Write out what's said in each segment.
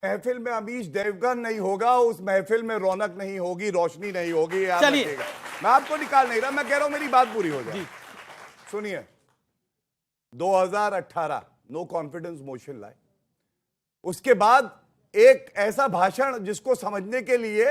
महफिल में अमीश देवगन नहीं होगा, उस महफिल में रौनक नहीं होगी, रोशनी नहीं होगी। चलिए, मैं आपको निकाल नहीं रहा, मैं कह रहा हूं मेरी बात पूरी हो जाए। सुनिए, 2018 नो कॉन्फिडेंस मोशन लाए, उसके बाद एक ऐसा भाषण जिसको समझने के लिए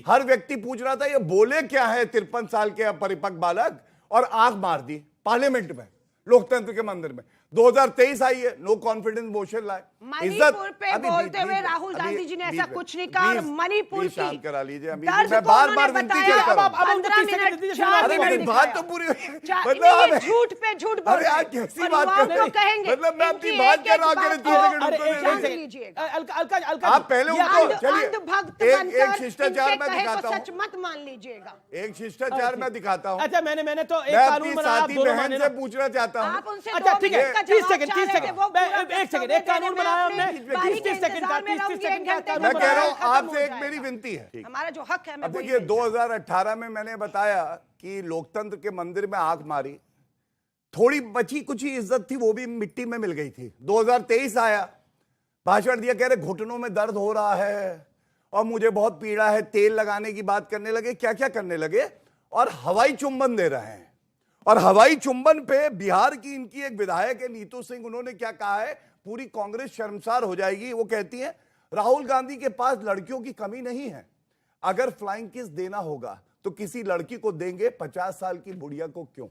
हर व्यक्ति पूछ रहा था ये बोले क्या है 53 साल के अपरिपक्व बालक, और आंख मार दी पार्लियामेंट में, लोकतंत्र के मंदिर में। 2023 आई है, नो कॉन्फिडेंस मोशन लाए। मणिपुर पे बोलते हुए राहुल गांधी जी ने ऐसा कुछ नहीं कहा। और मणिपुर की शांत करा लीजिए, अभी दर्द मैं बार बार विनती करता हूं। 15 मिनट 4 अरे मेरी मिनट बात तो पूरी मतलब झूठ पे झूठ बोल अरे यार कैसी बात कर रहे हैं, कहेंगे मतलब मैं अपनी बात कर रहा हूं। आप पहले उनको चलिए एक शिष्टाचार मैं दिखाता हूं, सच मत मान लीजिएगा। एक शिष्टाचार मैं दिखाता हूं। अच्छा, मैंने तो एक कानून बनाया, आप दोनों बहन से पूछना चाहता हूं। आप उनसे अच्छा ठीक है, 30 सेकंड एक सेकंड, एक कानून बनाया हमने 30 सेकंड का, 30 सेकंड का कानून मैं कह रहा हूं खत्म आपसे हो एक मेरी विनती है, हमारा जो हक है। अब देखिए 2018 में मैंने बताया कि लोकतंत्र के मंदिर में आंख मारी, थोड़ी बची कुछ ही इज्जत थी वो भी मिट्टी में मिल गई थी। 2023 आया, भाषण दिया, कह रहे घुटनों में दर्द हो रहा है और मुझे बहुत पीड़ा है, तेल लगाने की बात करने लगे, क्या क्या करने लगे, और हवाई चुंबन दे रहे हैं। और हवाई चुंबन पे बिहार की इनकी एक विधायक है नीतू सिंह, उन्होंने क्या कहा है, पूरी कांग्रेस शर्मसार हो जाएगी। वो कहती है राहुल गांधी के पास लड़कियों की कमी नहीं है, अगर फ्लाइंग किस देना होगा तो किसी लड़की को देंगे, 50 साल की बुढ़िया को क्यों।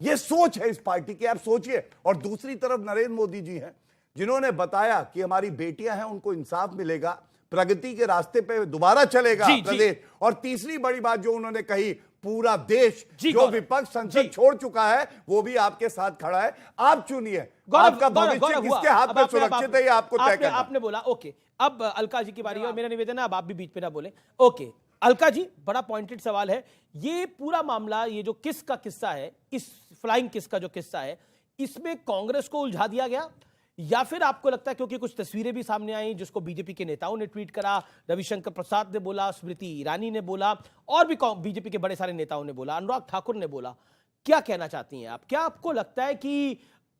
यह सोच है इस पार्टी की, आप सोचिए। और दूसरी तरफ नरेंद्र मोदी जी हैं जिन्होंने बताया कि हमारी बेटियां हैं, उनको इंसाफ मिलेगा, प्रगति के रास्ते पे दोबारा चलेगा प्रदेश। और तीसरी बड़ी बात जो उन्होंने कही, पूरा देश जो विपक्ष संसद छोड़ चुका है वो भी आपके साथ खड़ा है। आप चुनिए, आपका भविष्य किसके हाथ में सुरक्षित है, ये आपको तय करना। आपने बोला ओके, अब अलका जी की बारी है और मेरा निवेदन है अब आप भी बीच में ना बोले। ओके अलका जी, बड़ा पॉइंटेड सवाल है। ये पूरा मामला, ये जो किस का किस्सा है, इस फ्लाइंग किस का जो किस्सा है, इसमें कांग्रेस को उलझा दिया गया, या फिर आपको लगता है क्योंकि कुछ तस्वीरें भी सामने आई जिसको बीजेपी के नेताओं ने ट्वीट करा, रविशंकर प्रसाद ने बोला, स्मृति ईरानी ने बोला, और भी बीजेपी के बड़े सारे नेताओं ने बोला, अनुराग ठाकुर ने बोला, क्या कहना चाहती हैं आप? क्या आपको लगता है कि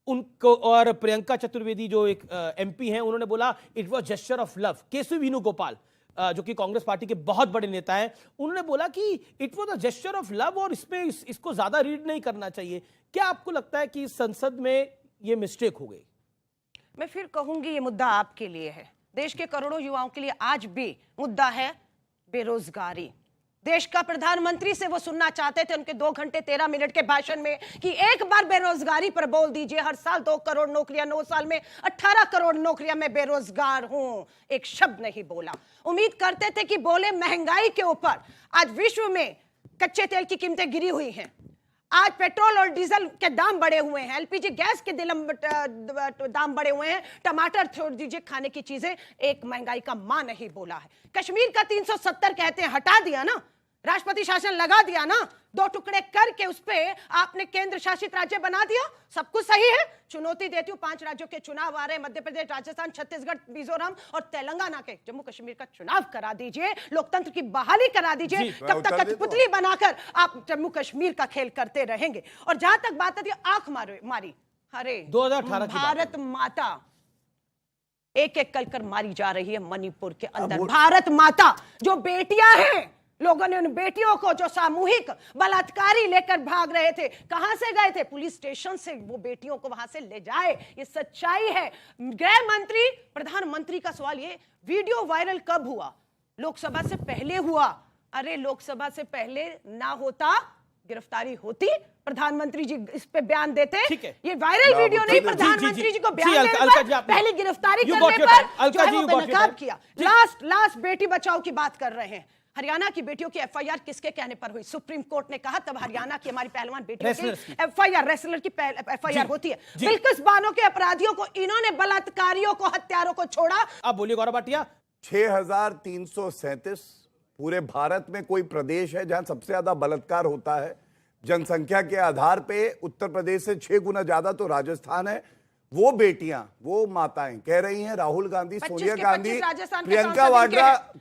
उनको, और प्रियंका चतुर्वेदी जो एक एमपी हैं, उन्होंने बोला it was gesture of love. Keshav Venugopal जो कि कांग्रेस पार्टी के बहुत बड़े नेता हैं, उन्होंने बोला कि it was a gesture of love और इसमें इसको ज्यादा रीड नहीं करना चाहिए। क्या आपको लगता है कि संसद में ये मिस्टेक हो गई? मैं फिर कहूंगी ये मुद्दा आपके लिए है, देश के करोड़ों युवाओं के लिए आज भी मुद्दा है बेरोजगारी। देश का प्रधानमंत्री से वो सुनना चाहते थे उनके 2 घंटे 13 मिनट के भाषण में कि एक बार बेरोजगारी पर बोल दीजिए। हर साल 2 करोड़ नौकरियां, 9 साल में 18 करोड़ नौकरियां, मैं बेरोजगार हूं, एक शब्द नहीं बोला। उम्मीद करते थे कि बोले महंगाई के ऊपर। आज विश्व में कच्चे तेल की कीमतें गिरी हुई हैं, आज पेट्रोल और डीजल के दाम बढ़े हुए हैं, एलपीजी गैस के दाम बढ़े हुए हैं, टमाटर छोड़ दीजिए, खाने की चीजें, एक महंगाई का मां नहीं बोला है। कश्मीर का 370 कहते हैं, हटा दिया ना, राष्ट्रपति शासन लगा दिया ना, 2 टुकड़े करके उस पे आपने केंद्र शासित राज्य बना दिया, सब कुछ सही है। चुनौती देती हूं, 5 राज्यों के चुनाव आ रहे हैं, मध्य प्रदेश, राजस्थान, छत्तीसगढ़, मिजोरम और तेलंगाना के, जम्मू कश्मीर का चुनाव करा दीजिए, लोकतंत्र की बहाली करा दीजिए। कब तक कठपुतली बनाकर आप जम्मू कश्मीर का खेल करते रहेंगे? और जहां तक बात आती है आंख मारी, अरे 2018 भारत माता एक एक कर मारी जा रही है मणिपुर के अंदर। भारत माता जो बेटियां हैं, लोगों ने उन बेटियों को जो सामूहिक बलात्कारी लेकर भाग रहे थे, कहां से गए थे? पुलिस स्टेशन से वो बेटियों को वहां से ले जाए, ये सच्चाई है। गृह मंत्री, प्रधानमंत्री का सवाल, ये वीडियो वायरल कब हुआ? लोकसभा से पहले हुआ। अरे लोकसभा से पहले ना होता, गिरफ्तारी होती, प्रधानमंत्री जी इस पे बयान देते। ये वायरल वीडियो नहीं, प्रधानमंत्री जी को बयान देने पर, पहले गिरफ्तारी करने पर जो है वो बेनकाब किया। लास्ट बेटी बचाओ की बात कर रहे हैं। हरियाणा की बेटियों की एफआईआर किसके कहने पर हुई? सुप्रीम कोर्ट ने कहा, तब हरियाणा की हमारी पहलवान बेटियों की एफआईआर, रेसलर की एफआईआर होती है। बिल्किस बानो के अपराधियों को इन्होंने, बलात्कारियों को, हत्यारों को छोड़ा। अब बोलिए गौरव भाटिया। 6337 पूरे भारत में कोई प्रदेश है जहां सबसे ज्यादा बलात्कार होता है? जनसंख्या के आधार पे उत्तर प्रदेश से 6 गुना ज्यादा तो राजस्थान है। वो बेटियां, वो माताएं कह रही हैं राहुल गांधी, सोनिया गांधी, प्रियंका वाड्रा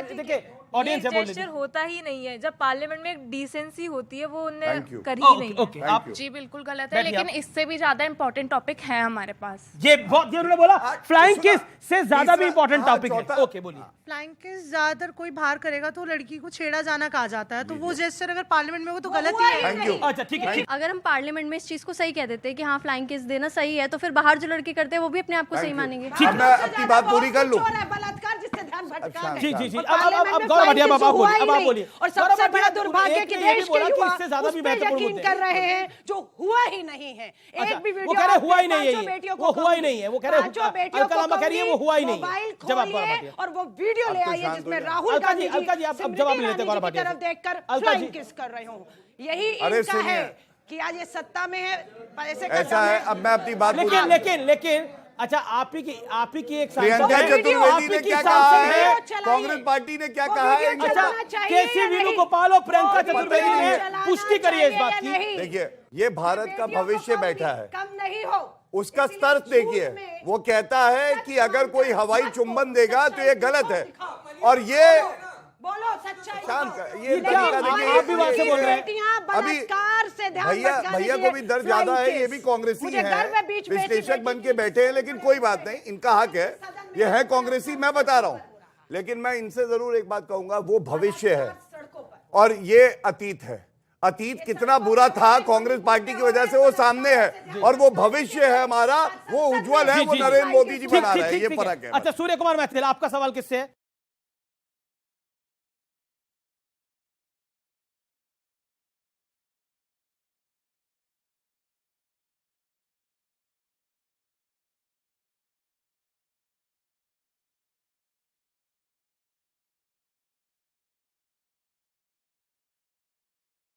देखिए ऑडियंस है, बोल जेस्चर दीजिए। होता ही नहीं है। जब पार्लियामेंट में एक डिसेंसी होती है वो उनने Thank you. करी ही नहीं है। ओके, आप जी बिल्कुल गलत है, बैठिए लेकिन आप। इससे भी ज्यादा इम्पोर्टेंट टॉपिक है हमारे पास। ये बहुत ये उन्होंने बोला फ्लाइंग सुना। किस से ज्यादा भी तीसरा- इंपॉर्टेंट हाँ, टॉपिक है। चौथा- ओके, बोलिए। फ्लाइंग किस ज्यादातर कोई बाहर करेगा तो लड़की को छेड़ा जाना कहा जाता है, तो वो जेस्चर अगर पार्लियामेंट में हो तो गलत ही है। Thank you. अच्छा, ठीक है, ठीक अगर हम पार्लियामेंट में इस चीज को सही कह देते हैं कि हाँ फ्लाइंग किस देना सही है, तो फिर बाहर जो लड़के करते हैं वो भी अपने आप को सही मानेंगे। अब मैं अपनी बात पूरी कर लूं। बलात्कार जिससे ध्यान भटका है। जी जी जी। और अब पार्लियामेंट में गौरव भाटिया flying बाबा kiss हुआ बोलिए, ही अब आप नहीं। बोलिए। और गौरव सबसे भाटिया बड़ा दुर्भाग्य एक कि ने ये भी देश बोला के कि युवा इससे ज्यादा उस भी पे महत्वपूर्ण यकीन मुद्दे कर रहे हैं जो हुआ ही नहीं है। अच्छा, एक भी वो वीडियो कह रहे आपने हुआ ही नहीं है पांचों ये। बेटियों वो को हुआ ही नहीं है, वो कह रहे पांचों बेटियों अलका को लांबा कह रही है वो कहूंगी, हुआ ही नहीं है। मोबाइल जवाब गौरव खोलिए भाटिया। और वो वीडियो ले अब तो आइए शांत जिसमें हो जाए। राहुल अलका जी, गांधी अलका जी, आप स्मृति जवाब ले लेते हैं ईरानी गौरव जी की भाटिया तरफ से। देखकर अलका फ्लाइंग जी। किस कर रहे हो। यही अरे इनका सुनिए। है कि आज ये सत्ता में है, ऐसे ऐसा है, अब मैं अपनी बात पूरी लेकिन लेकिन लेकिन अच्छा, आप ही की एक सांसद प्रियंका है, आप चतुर्वेदी ही ने की क्या सांसद कहा है। है, चलाइए। कांग्रेस पार्टी ने क्या वो कहा है, वीडियो अच्छा, चलाना चाहिए केसी या नहीं? वेणुगोपाल और प्रियंका वो चतुर्वेदी वीडियो ने चलाना पुष्टि करी है इस चाहिए बात या की। नहीं? देखिए ये भारत का बेटियों को भविष्य कहूंगी, बैठा है, कम नहीं हो। उसका इसलिए स्तर झूठ देखिए। में वो कहता है कि अगर कोई हवाई सच को चुंबन देगा तो ये गलत है। दिखाओ। और ये बोलो सच्चाई शांत बताओ। कर, ये लेकिन तरीका आप देखिए, भी वहां से बोल रहे हैं। बेटियां अभी बलात्कार से ध्यान भैया भटकाने भैया के को भी लिए दर्द ज्यादा है, flying ये kiss। भी कांग्रेसी मुझे गर्व है, है, बीच में ऐसी विश्लेषक बेटी बन के बैठे हैं, लेकिन कोई बात नहीं, इनका हक है, ये है कांग्रेसी, मैं बता रहा हूं। लेकिन मैं इनसे जरूर एक बात कहूंगा, वो भविष्य है और ये अतीत है। अतीत कितना बुरा था कांग्रेस पार्टी की वजह से वो सामने है, और वो भविष्य है हमारा, वो उज्जवल है, जी, वो जी, नरेंद्र मोदी जी ठीक, बना ठीक, रहे हैं, ठीक, ये ठीक है। फर्क है। अच्छा, सूर्य कुमार मैथिल, आपका सवाल किससे है?